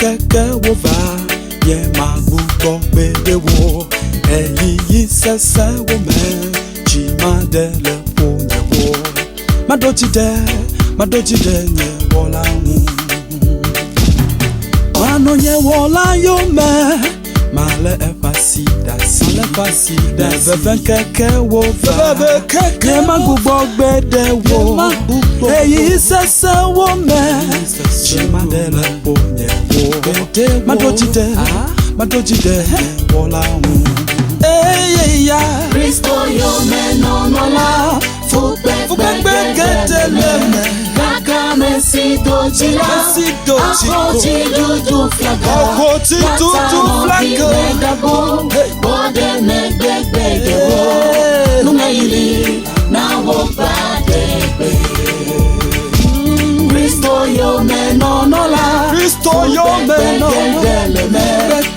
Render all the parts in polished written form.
keke wo va ye magugo bede wo eyi sese wo me chi madele ponye wo madochi de nye wola hu wano nye wola yo me male efasida bebe keke wo va ye magugo bede wo eyi sese wo me chi madele ponye wo madochi de wola hu ya Kristo Yome nonola Fukbe keteleme Kaka mesi dojila Akoti dudu flaga Yatano vimegabo Bode megbegbegewo Numeili na wopradebe Kristo Yome nonola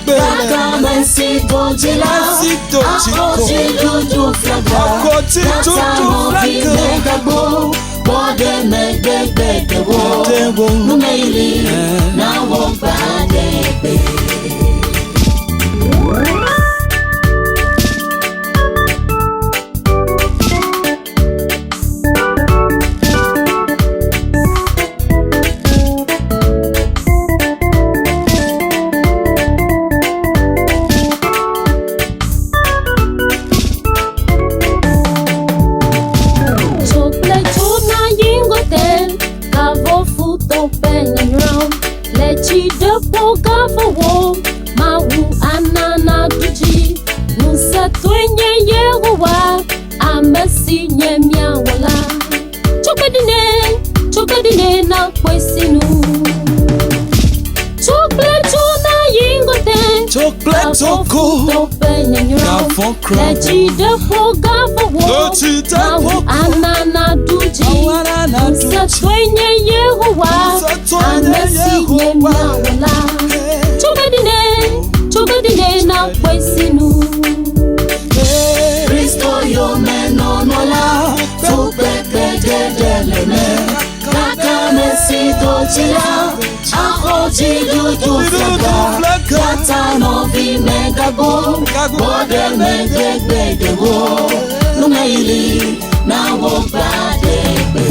Kaka mesi dojila Akoti dudu flaga Yatano vimegabo Bode megbegbegewo Numeili na wopradebe Lechi de poga for Mawu anana duji Musa twenye yewa Amesi nye miawala Chokadine na kwesinu Chokleto na yingote Chokletoko Lechi de poga for Mawu anana duji Musa twenye yewa Amesi nye miawala Chokadine na kwesinu Kristo Yome nonola Fukbe keteleme Kaka mesi dojila Akoti dudu flaga Yatano vimegabo Bode megbegbegewo Numeili na wopradebe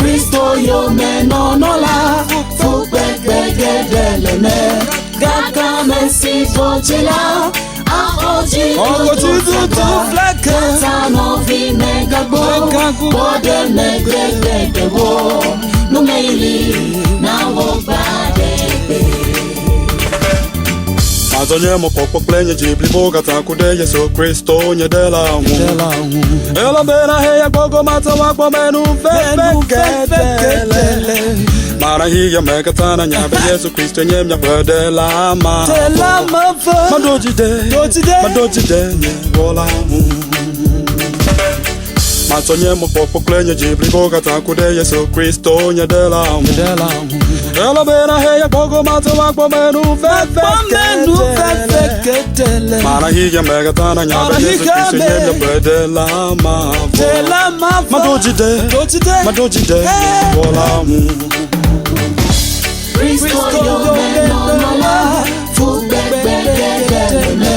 Kristo Yome nonola Fukbe keteleme Kaka mesi dojila Akoti dudu flaga Yatano vimegabo Bode megbegbegewo Numeili na wopradebe Azonye mo popo plenye jibli boga takude Yesu Kristo nye dela hu Ela bena heya gogo mata wakbo menu feketele Mara hiya megatana nyabe Yesu Kristo nye mnyabedela ma Madochi de nye wola hu Mazonye mo popo plenye jibli boga takude Yesu Kristo nye dela hu Ela bena heya gogo mata wakbo menu feketele Mara hiya megatana nyabe Yesu Kristo nye mnyabedela ma Madochi de wola hu Kristo Yome nonola Fukbe keteleme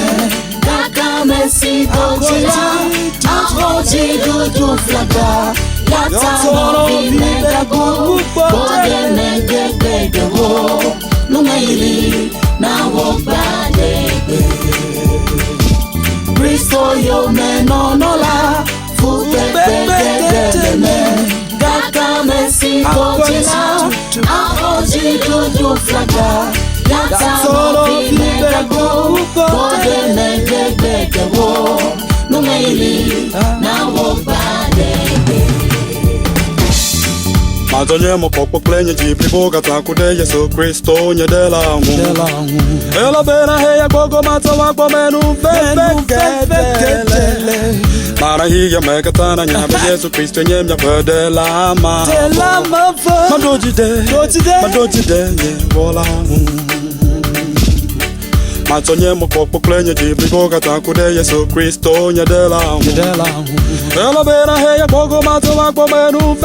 Kaka mesi dojila Akoti dudu flaga Yatano vimegabo Bode megbegbegewo Numeili na wopradebe Kristo Yome nonola Fukbe keteleme Kaka mesi dojila Akoti dudu flaga Yatano vimegabo Bode megbegbegewo Numeili na wopradebe Mazonye mo popo plenye jibli boga takude Yesu Kristo nye dela hu Ela bena heya gogo mata wakbo menu feketele Mara hiya megatana nyabe Yesu Kristo nye mnyabedela ma Madochi de nye wola hu Matonye mokoko klenye jibrigo katakude Yesu Kristo nyedela hu Ela bera heya kogo mato wakbo menu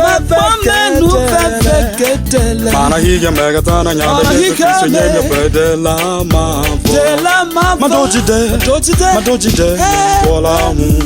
fefeketele Mana hiya megatana nyada Yesu Kristo nyenye bedela mavo Madojide Wala hu